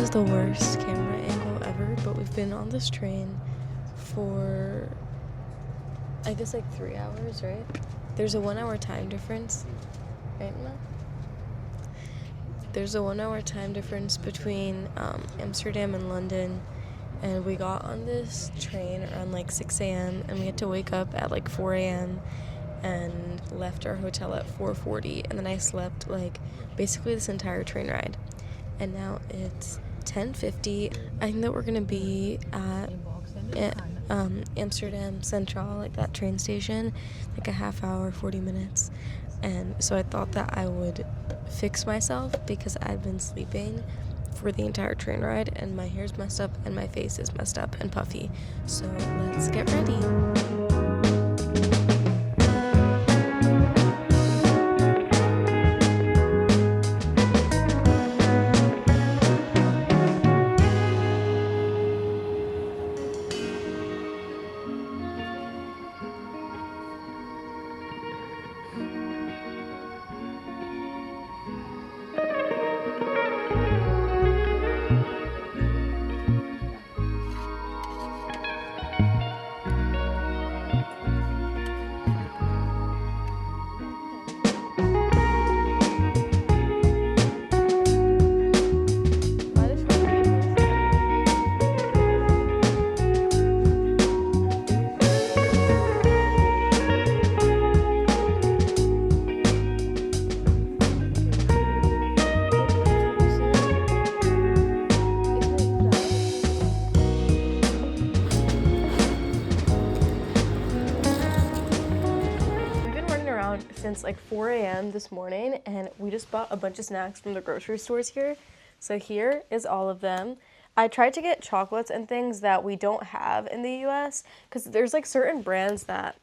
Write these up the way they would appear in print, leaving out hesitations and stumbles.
is the worst camera angle ever, but we've been on this train for, I guess, like 3 hours, right? There's a 1 hour time difference, right, Ma? There's a 1 hour time difference between Amsterdam and London, and we got on this train around like 6 a.m. and we had to wake up at like 4 a.m. and left our hotel at 4:40, and then I slept like basically this entire train ride. And now it's 10:50. I think that we're gonna be at Amsterdam Central, like that train station, like a half hour, 40 minutes. And so I thought that I would fix myself because I've been sleeping for the entire train ride, and my hair's messed up and my face is messed up and puffy. So let's get ready. Since like 4 a.m. this morning, and we just bought a bunch of snacks from the grocery stores here. So here is all of them. I tried to get chocolates and things that we don't have in the US because there's like certain brands that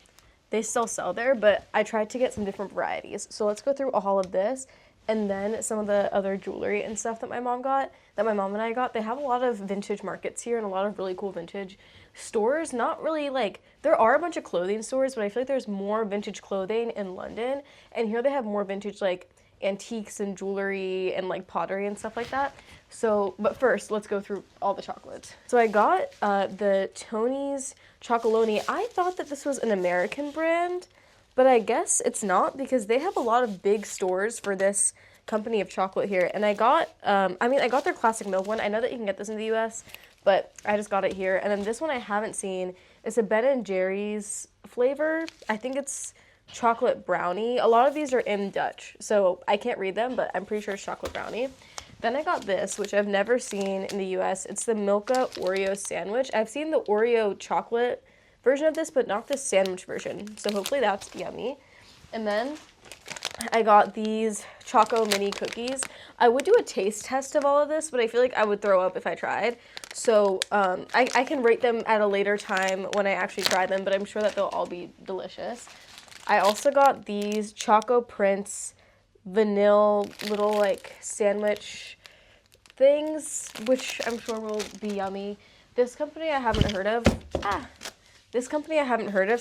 they still sell there, but I tried to get some different varieties. So let's go through all of this, and then some of the other jewelry and stuff that my mom and I got. They have a lot of vintage markets here and a lot of really cool vintage stores. Not really like, there are a bunch of clothing stores, but I feel like there's more vintage clothing in London, and here they have more vintage like antiques and jewelry and like pottery and stuff like that. So, but first, let's go through all the chocolates. So I got the Tony's Chocolonely. I thought that this was an American brand, but I guess it's not because they have a lot of big stores for this company of chocolate here. And I got, I got their classic milk one. I know that you can get this in the US, but I just got it here. And then this one I haven't seen. It's a Ben & Jerry's flavor. I think it's chocolate brownie. A lot of these are in Dutch, so I can't read them, but I'm pretty sure it's chocolate brownie. Then I got this, which I've never seen in the US. It's the Milka Oreo sandwich. I've seen the Oreo chocolate version of this, but not the sandwich version. So hopefully that's yummy. And then I got these Choco Mini cookies. I would do a taste test of all of this, but I feel like I would throw up if I tried. So I can rate them at a later time when I actually try them, but I'm sure that they'll all be delicious. I also got these Choco Prince vanilla little like sandwich things, which I'm sure will be yummy. This company I haven't heard of.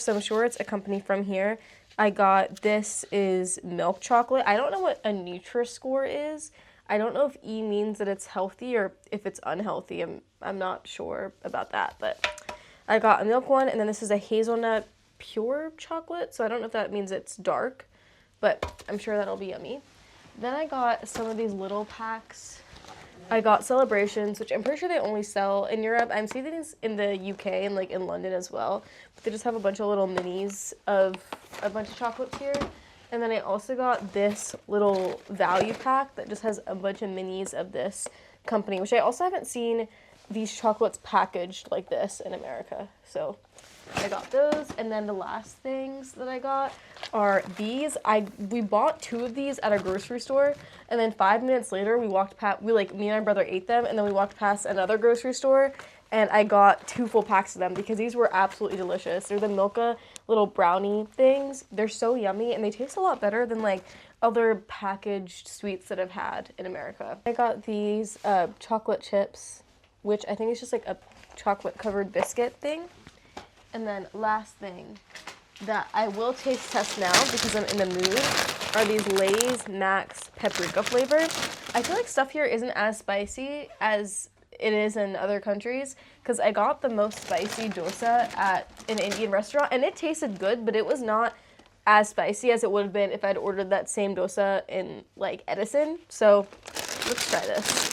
So I'm sure it's a company from here. I got, this is milk chocolate. I don't know what a Nutri-Score is. I don't know if E means that it's healthy or if it's unhealthy. I'm not sure about that, but I got a milk one, and then this is a hazelnut pure chocolate, so I don't know if that means it's dark, but I'm sure that'll be yummy. Then I got some of these little packs. I got Celebrations, which I'm pretty sure they only sell in Europe. I'm seeing these in the UK and like in London as well, but they just have a bunch of little minis of a bunch of chocolates here. And then I also got this little value pack that just has a bunch of minis of this company, which I also haven't seen these chocolates packaged like this in America. So I got those. And then the last things that I got are these. We bought 2 of these at a grocery store, and then 5 minutes later me and my brother ate them, and then we walked past another grocery store, and I got 2 full packs of them because these were absolutely delicious. They're the Milka little brownie things. They're so yummy, and they taste a lot better than like other packaged sweets that I've had in America. I got these chocolate chips, which I think is just like a chocolate covered biscuit thing. And then last thing that I will taste test now because I'm in the mood are these Lay's Max paprika flavor. I feel like stuff here isn't as spicy as it is in other countries, because I got the most spicy dosa at an Indian restaurant, and it tasted good, but it was not as spicy as it would have been if I'd ordered that same dosa in, like, Edison. So let's try this.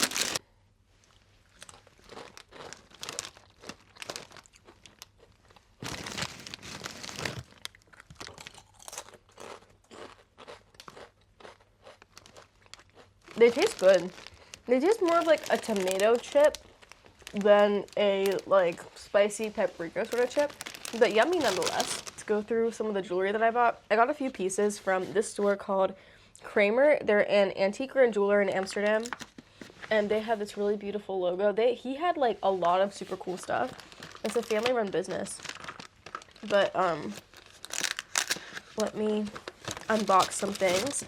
They taste good. They taste more of like a tomato chip than a like spicy paprika sort of chip, but yummy nonetheless. Let's go through some of the jewelry that I bought. I got a few pieces from this store called Kramer. They're an antique jeweler in Amsterdam, and they have this really beautiful logo. He had like a lot of super cool stuff. It's a family-run business, but let me unbox some things.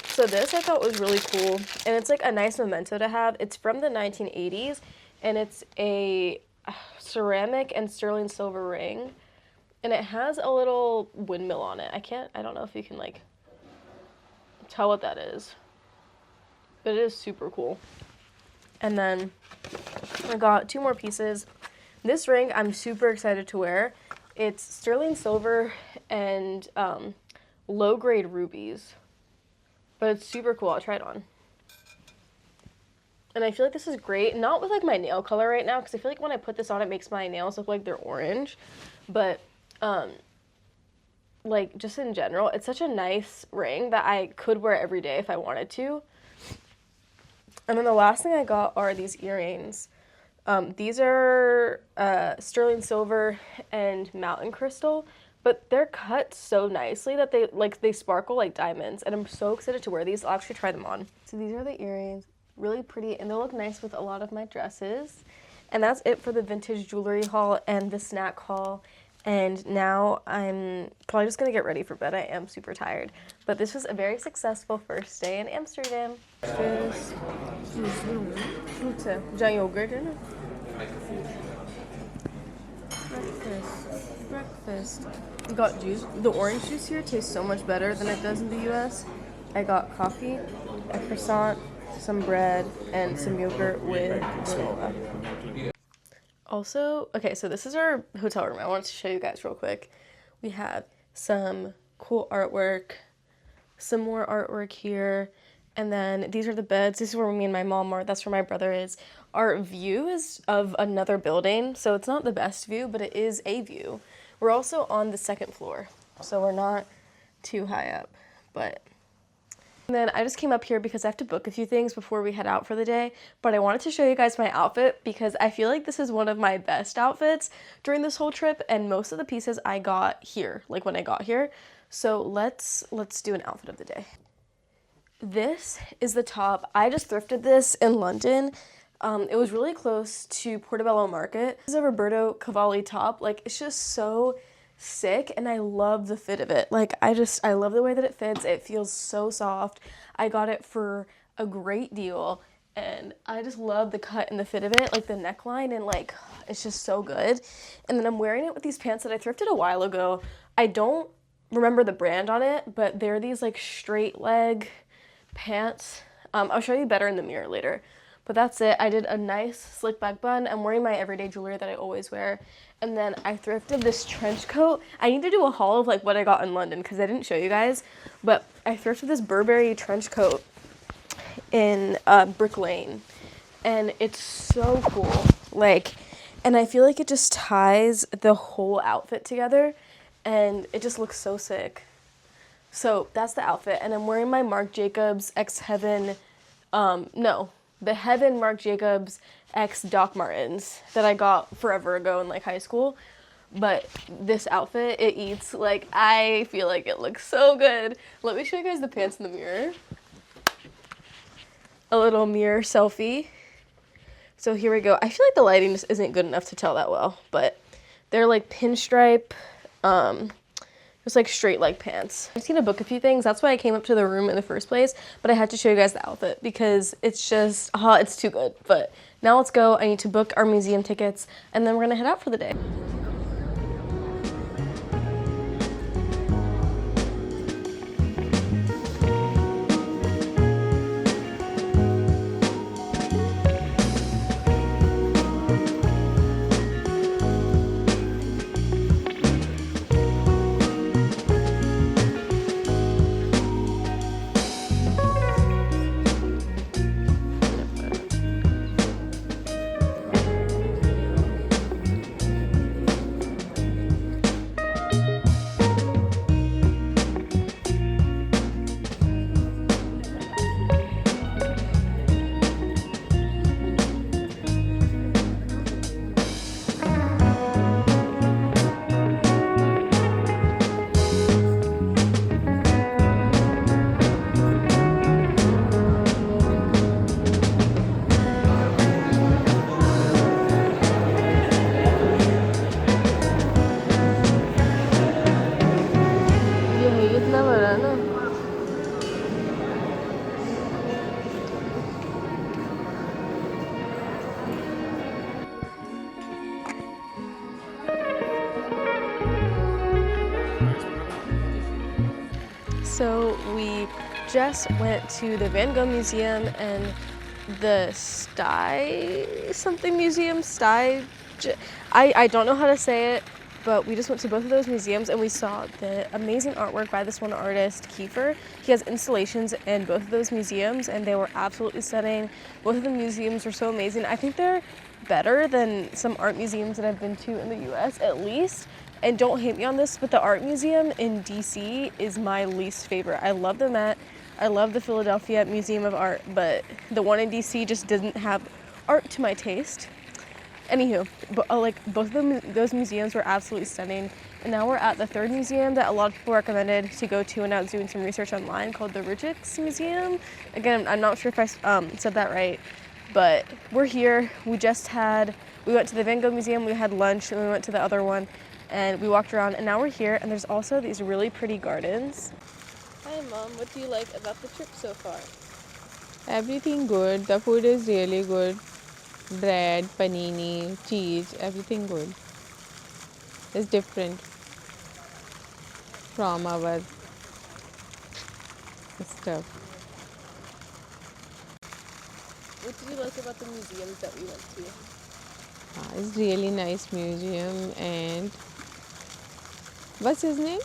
So this I thought was really cool, and it's like a nice memento to have. It's from the 1980s, and it's a ceramic and sterling silver ring, and it has a little windmill on it. I don't know if you can like tell what that is, but it is super cool. And then I got 2 more pieces. This ring I'm super excited to wear. It's sterling silver and low-grade rubies. But it's super cool. I'll try it on. And I feel like this is great. Not with like my nail color right now, because I feel like when I put this on, it makes my nails look like they're orange. But like just in general, it's such a nice ring that I could wear every day if I wanted to. And then the last thing I got are these earrings. These are sterling silver and mountain crystal. But they're cut so nicely that they sparkle like diamonds, and I'm so excited to wear these. I'll actually try them on. So these are the earrings, really pretty, and they look nice with a lot of my dresses. And that's it for the vintage jewelry haul and the snack haul. And now I'm probably just gonna get ready for bed. I am super tired. But this was a very successful first day in Amsterdam. Breakfast. We got juice. The orange juice here tastes so much better than it does in the US. I got coffee, a croissant, some bread, and some yogurt with granola. Also, okay, so this is our hotel room. I wanted to show you guys real quick. We have some cool artwork, some more artwork here, and then these are the beds. This is where me and my mom are. That's where my brother is. Our view is of another building, so it's not the best view, but it is a view. We're also on the 2nd floor, so we're not too high up, but... And then I just came up here because I have to book a few things before we head out for the day, but I wanted to show you guys my outfit because I feel like this is one of my best outfits during this whole trip, and most of the pieces I got here, like when I got here. So let's do an outfit of the day. This is the top. I just thrifted this in London. It was really close to Portobello Market. This is a Roberto Cavalli top. Like, it's just so sick, and I love the fit of it. Like, I love the way that it fits. It feels so soft. I got it for a great deal, and I just love the cut and the fit of it, like the neckline, and like, it's just so good. And then I'm wearing it with these pants that I thrifted a while ago. I don't remember the brand on it, but they're these like straight leg pants. I'll show you better in the mirror later. But that's it. I did a nice slick back bun. I'm wearing my everyday jewelry that I always wear. And then I thrifted this trench coat. I need to do a haul of like what I got in London because I didn't show you guys. But I thrifted this Burberry trench coat in Brick Lane. And it's so cool. Like, and I feel like it just ties the whole outfit together. And it just looks so sick. So that's the outfit. And I'm wearing my Marc Jacobs X Heaven, the Heaven Marc Jacobs X Doc Martens that I got forever ago in like high school. But this outfit, it eats. Like, I feel like it looks so good. Let me show you guys the pants in the mirror. A little mirror selfie. So here we go. I feel like the lighting just isn't good enough to tell that well, but they're like pinstripe, just like straight leg pants. I just need to book a few things. That's why I came up to the room in the first place, but I had to show you guys the outfit because it's just, it's too good. But now let's go. I need to book our museum tickets, and then we're gonna head out for the day. just went to the Van Gogh Museum and the something museum, I don't know how to say it, but we just went to both of those museums and we saw the amazing artwork by this one artist, Kiefer. He has installations in both of those museums and they were absolutely stunning. Both of the museums were so amazing. I think they're better than some art museums that I've been to in the US at least. And don't hate me on this, but the art museum in DC is my least favorite. I love the Met, I love the Philadelphia Museum of Art, but the one in DC just doesn't have art to my taste. Anywho, both of them, those museums were absolutely stunning. And now we're at the third museum that a lot of people recommended to go to, and I was doing some research online, called the Rijks Museum. Again, I'm not sure if I said that right, but we're here. We went to the Van Gogh Museum, we had lunch, and we went to the other one, and we walked around, and now we're here, and there's also these really pretty gardens. Hi Mom, what do you like about the trip so far? Everything good. The food is really good. Bread, panini, cheese, everything good. It's different from our stuff. What did you like about the museums that we went to? It's really nice museum. And what's his name?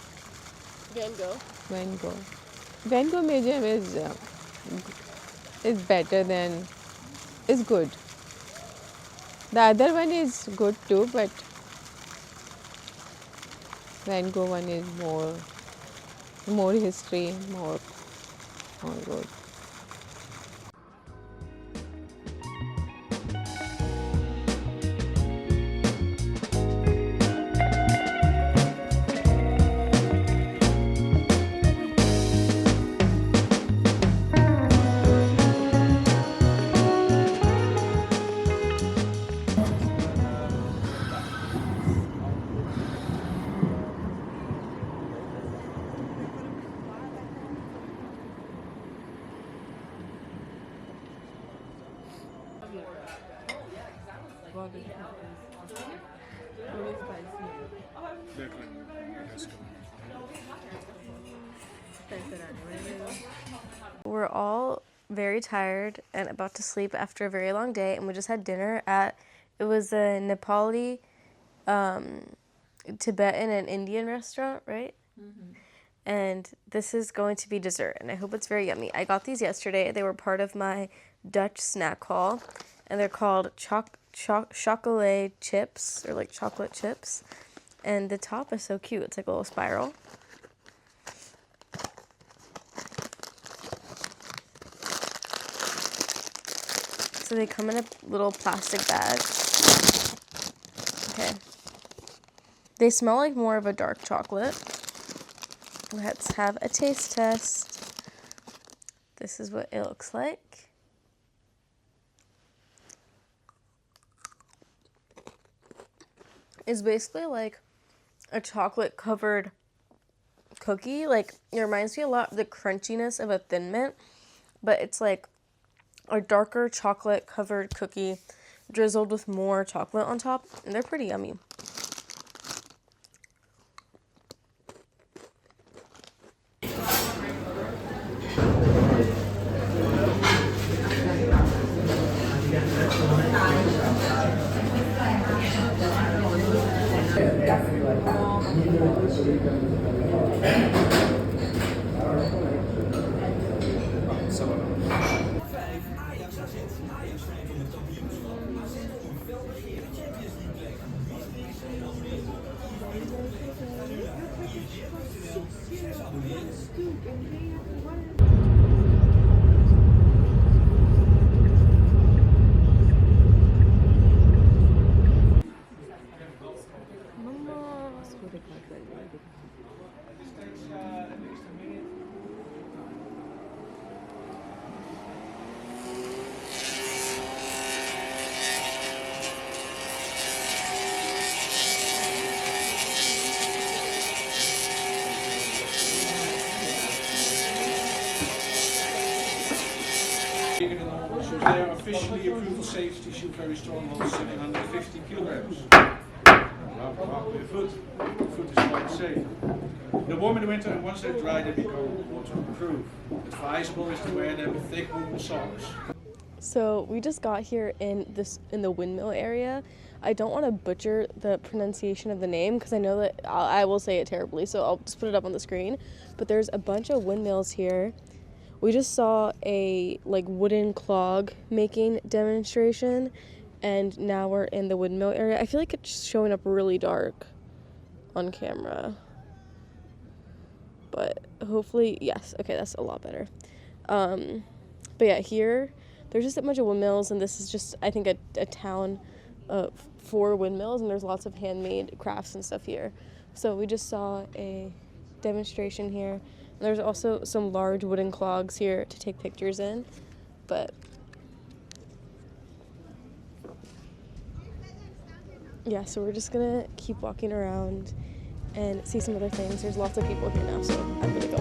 Van Gogh. Van Gogh. Van Gogh museum is better than, is good. The other one is good too, but Van Gogh one is more history, more good. We're all very tired and about to sleep after a very long day, and we just had dinner it was a Nepali, Tibetan and Indian restaurant, right? Mm-hmm. And this is going to be dessert, and I hope it's very yummy. I got these yesterday. They were part of my Dutch snack haul, and they're called chocolate chips, or like chocolate chips. And the top is so cute. It's like a little spiral. So they come in a little plastic bag. Okay. They smell like more of a dark chocolate. Let's have a taste test. This is what it looks like. It's basically like a chocolate covered cookie. Like, it reminds me a lot of the crunchiness of a Thin Mint, but it's like a darker chocolate covered cookie drizzled with more chocolate on top, and they're pretty yummy. They are officially approved for safety, shoot very strong, holes 750 kilograms. Wow. how to walk with your foot. The foot is quite safe. They're warm in the winter, and once they dry, they become waterproof. Advisable is to wear them with thick wool socks. So we just got here in the windmill area. I don't want to butcher the pronunciation of the name because I know that I will say it terribly, so I'll just put it up on the screen. But there's a bunch of windmills here. We just saw a wooden clog making demonstration, and now we're in the windmill area. I feel like it's showing up really dark on camera, but hopefully, yes, okay, that's a lot better. But yeah, here there's just a bunch of windmills, and this is just, I think, a town for windmills, and there's lots of handmade crafts and stuff here. So we just saw a demonstration here, and there's also some large wooden clogs here to take pictures in, but yeah, so we're just gonna keep walking around and see some other things. There's lots of people here now, so I'm gonna go.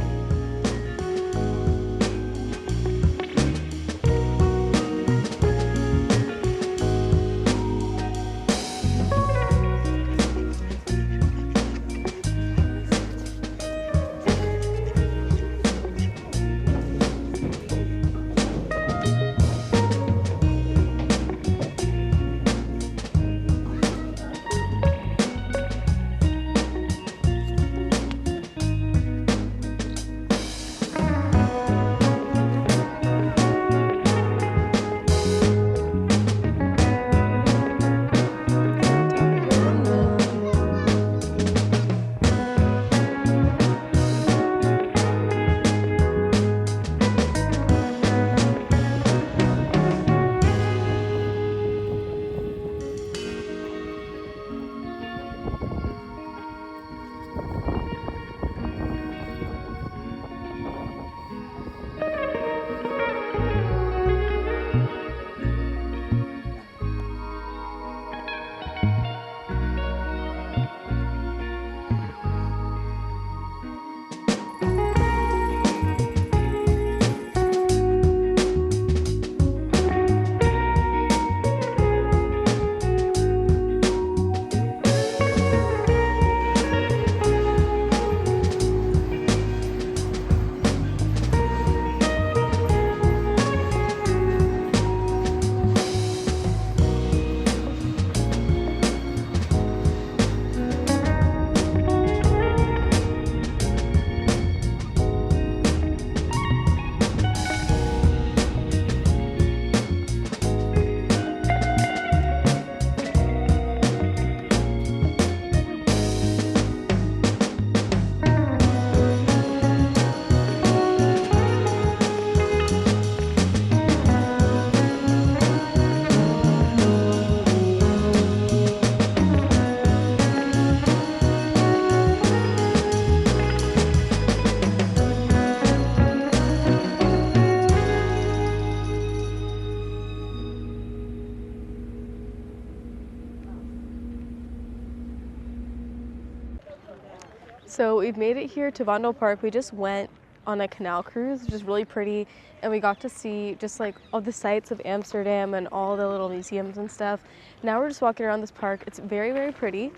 So we've made it here to Vondel Park. We just went on a canal cruise, which is really pretty, and we got to see just all the sights of Amsterdam and all the little museums and stuff. Now we're just walking around this park. It's very, very pretty.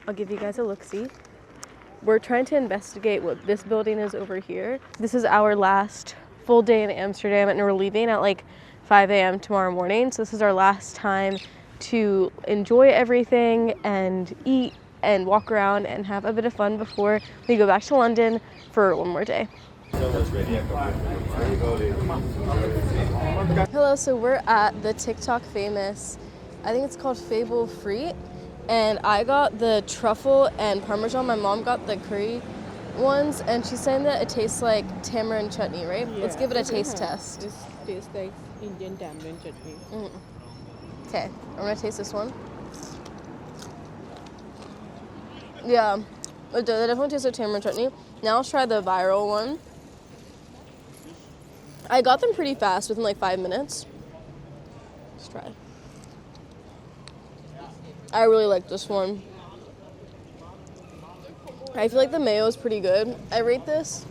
I'll give you guys a look-see. We're trying to investigate what this building is over here. This is our last full day in Amsterdam, and we're leaving at 5 a.m. tomorrow morning. So this is our last time to enjoy everything and eat and walk around and have a bit of fun before we go back to London for one more day. Hello, so we're at the TikTok famous, I think it's called Fable Friet, and I got the truffle and parmesan. My mom got the curry ones, and she's saying that it tastes like tamarind chutney, right? Yeah. Let's give it a taste test. It tastes like Indian tamarind chutney. Okay, I'm gonna taste this one. Yeah, it definitely tastes like tamarind chutney. Now let's try the viral one. I got them pretty fast, within 5 minutes. Let's try. I really like this one. I feel like the mayo is pretty good. I rate this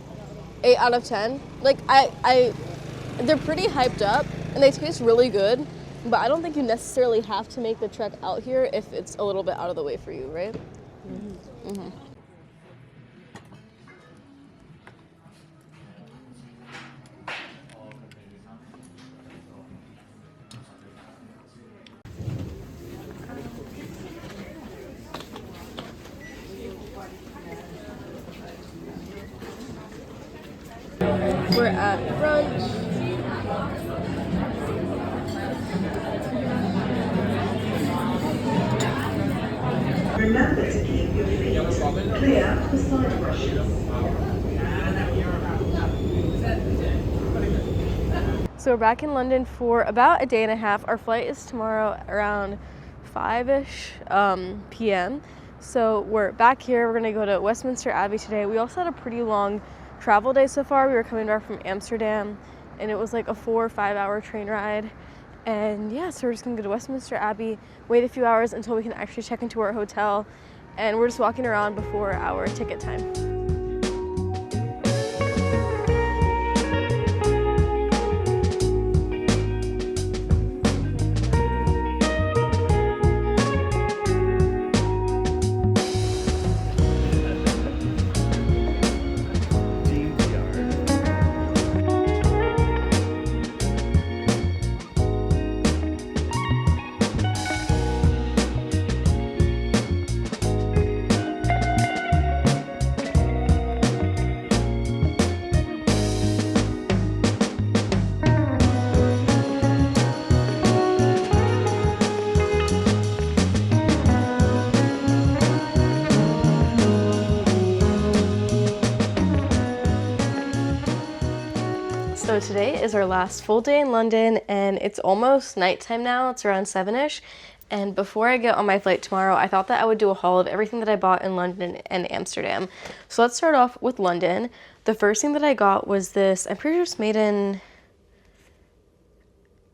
8 out of 10. They're pretty hyped up and they taste really good, but I don't think you necessarily have to make the trek out here if it's a little bit out of the way for you, right? We're at brunch. Remember to keep your feet clear of the side brushes. So we're back in London for about a day and a half. Our flight is tomorrow around 5-ish p.m. So we're back here. We're going to go to Westminster Abbey today. We also had a pretty long travel day so far. We were coming back from Amsterdam, and it was like a 4 or 5 hour train ride. And yeah, so we're just going to go to Westminster Abbey, wait a few hours until we can actually check into our hotel, and we're just walking around before our ticket time. So today is our last full day in London, and it's almost nighttime now. It's around 7-ish. And before I get on my flight tomorrow, I thought that I would do a haul of everything that I bought in London and Amsterdam. So let's start off with London. The first thing that I got was this, I'm pretty sure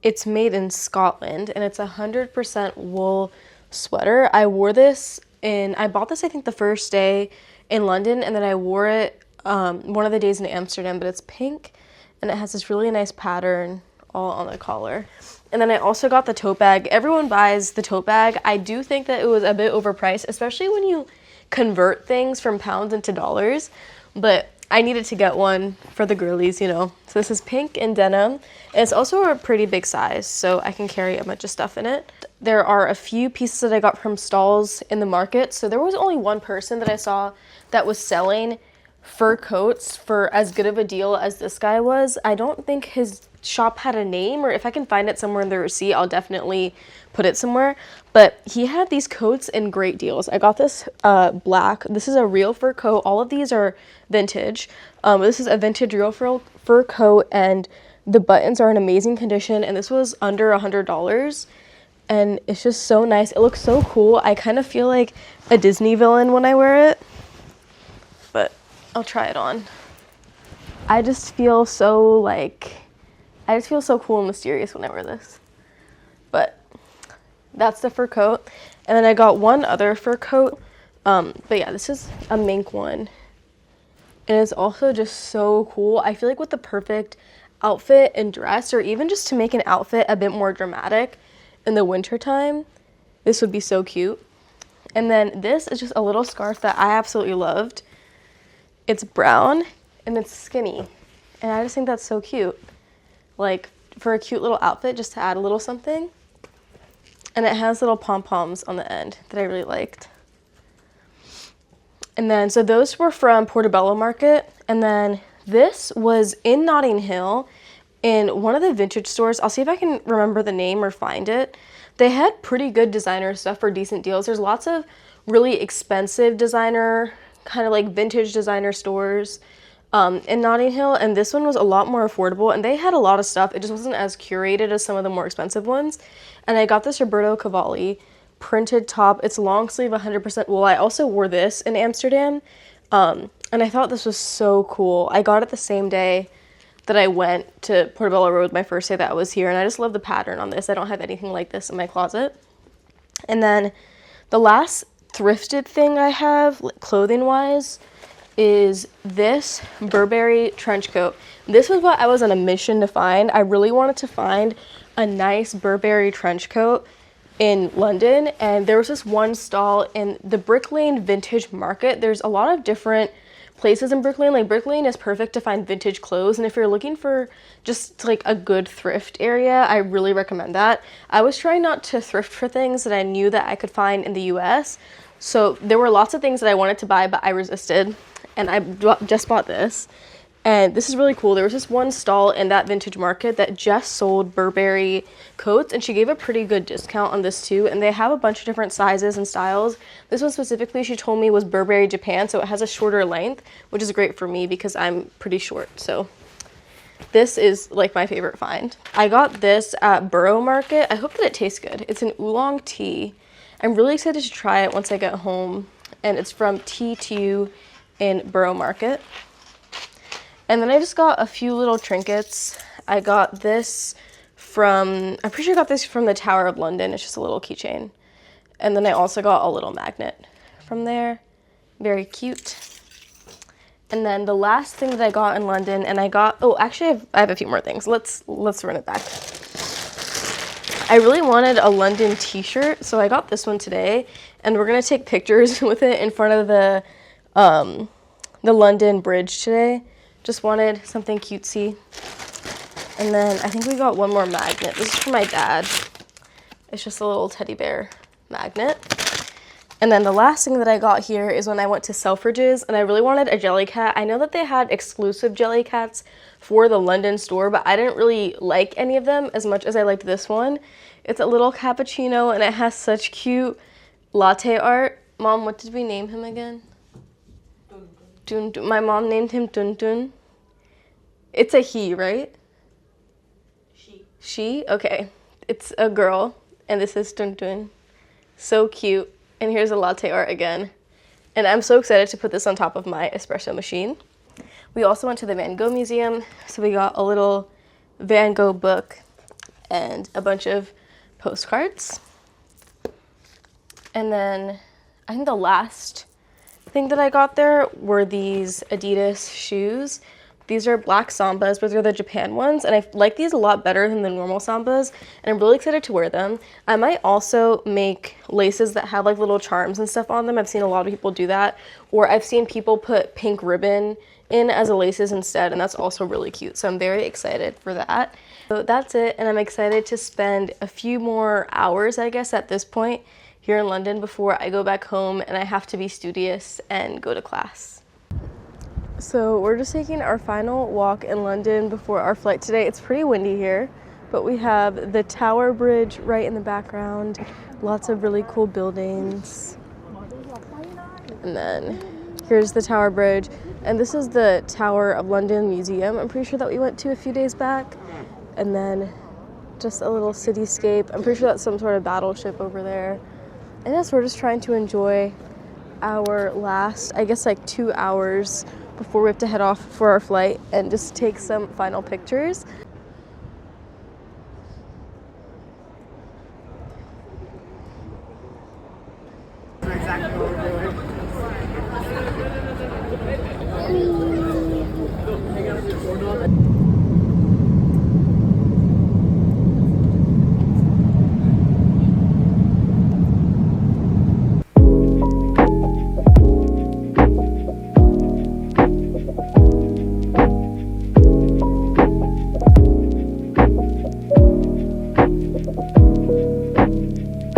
it's made in Scotland, and it's 100% wool sweater. I bought this I think the first day in London, and then I wore it one of the days in Amsterdam, but it's pink. And it has this really nice pattern all on the collar. And then I also got the tote bag. Everyone buys the tote bag. I do think that it was a bit overpriced, especially when you convert things from pounds into dollars. But I needed to get one for the girlies, you know. So this is pink and denim. And it's also a pretty big size, so I can carry a bunch of stuff in it. There are a few pieces that I got from stalls in the market. So there was only one person that I saw that was selling fur coats for as good of a deal as this guy was. I don't think his shop had a name, or if I can find it somewhere in the receipt, I'll definitely put it somewhere. But he had these coats in great deals. I got this black. This is a real fur coat. All of these are vintage. This is a vintage real fur coat, and the buttons are in amazing condition, and this was under $100. And it's just so nice. It looks so cool. I kind of feel like a Disney villain when I wear it. But I'll try it on. I just feel so cool and mysterious when I wear this. But that's the fur coat. And then I got one other fur coat. But yeah, this is a mink one. And it's also just so cool. I feel like with the perfect outfit and dress, or even just to make an outfit a bit more dramatic in the wintertime, this would be so cute. And then this is just a little scarf that I absolutely loved. It's brown and it's skinny, and I just think that's so cute. Like, for a cute little outfit, just to add a little something. And it has little pom-poms on the end that I really liked. And then, so those were from Portobello Market. And then this was in Notting Hill in one of the vintage stores. I'll see if I can remember the name or find it. They had pretty good designer stuff for decent deals. There's lots of really expensive designer, kind of like vintage designer stores in Notting Hill, and this one was a lot more affordable, and they had a lot of stuff. It just wasn't as curated as some of the more expensive ones. And I got this Roberto Cavalli printed top. It's long sleeve, 100% wool. I also wore this in Amsterdam, and I thought this was so cool. I got it the same day that I went to Portobello Road, my first day that I was here, and I just love the pattern on this. I don't have anything like this in my closet. And then the last thrifted thing I have, clothing-wise, is this Burberry trench coat. This was what I was on a mission to find. I really wanted to find a nice Burberry trench coat in London, and there was this one stall in the Brick Lane Vintage Market. There's a lot of different places in Brick Lane. Like, Brick Lane is perfect to find vintage clothes, and if you're looking for just like a good thrift area, I really recommend that. I was trying not to thrift for things that I knew that I could find in the US, so there were lots of things that I wanted to buy, but I resisted, and I just bought this. And this is really cool. There was this one stall in that vintage market that just sold Burberry coats, and she gave a pretty good discount on this too. And they have a bunch of different sizes and styles. This one specifically, she told me, was Burberry Japan, so it has a shorter length, which is great for me because I'm pretty short. So this is like my favorite find. I got this at Borough Market. I hope that it tastes good. It's an oolong tea. I'm really excited to try it once I get home. And it's from T2 in Borough Market. And then I just got a few little trinkets. I got this from, I'm pretty sure I got this from the Tower of London. It's just a little keychain. And then I also got a little magnet from there. Very cute. And then the last thing that I got in London, and I got, oh, actually I have a few more things. Let's run it back. I really wanted a London t-shirt, so I got this one today. And we're gonna take pictures with it in front of the London Bridge today. Just wanted something cutesy. And then I think we got one more magnet. This is for my dad. It's just a little teddy bear magnet. And then the last thing that I got here is when I went to Selfridges, and I really wanted a Jellycat. I know that they had exclusive Jellycats for the London store, but I didn't really like any of them as much as I liked this one. It's a little cappuccino, and it has such cute latte art. Mom, what did we name him again? Dun Dun. My mom named him Dun Dun. It's a he, right? She? Okay. It's a girl, and this is Dun Dun. So cute. And here's a latte art again. And I'm so excited to put this on top of my espresso machine. We also went to the Van Gogh Museum, so we got a little Van Gogh book and a bunch of postcards. And then I think the last thing that I got there were these Adidas shoes. These are black Sambas, but they're the Japan ones, and I like these a lot better than the normal Sambas, and I'm really excited to wear them. I might also make laces that have like little charms and stuff on them. I've seen a lot of people do that, or I've seen people put pink ribbon in as a laces instead, and that's also really cute, so I'm very excited for that. So that's it, and I'm excited to spend a few more hours, I guess, at this point here in London before I go back home and I have to be studious and go to class. So we're just taking our final walk in London before our flight today. It's pretty windy here, but we have the Tower Bridge right in the background. Lots of really cool buildings. And then here's the Tower Bridge. And this is the Tower of London Museum. I'm pretty sure that we went to a few days back. And then just a little cityscape. I'm pretty sure that's some sort of battleship over there. And yes, we're just trying to enjoy our last, I guess, like 2 hours before we have to head off for our flight and just take some final pictures.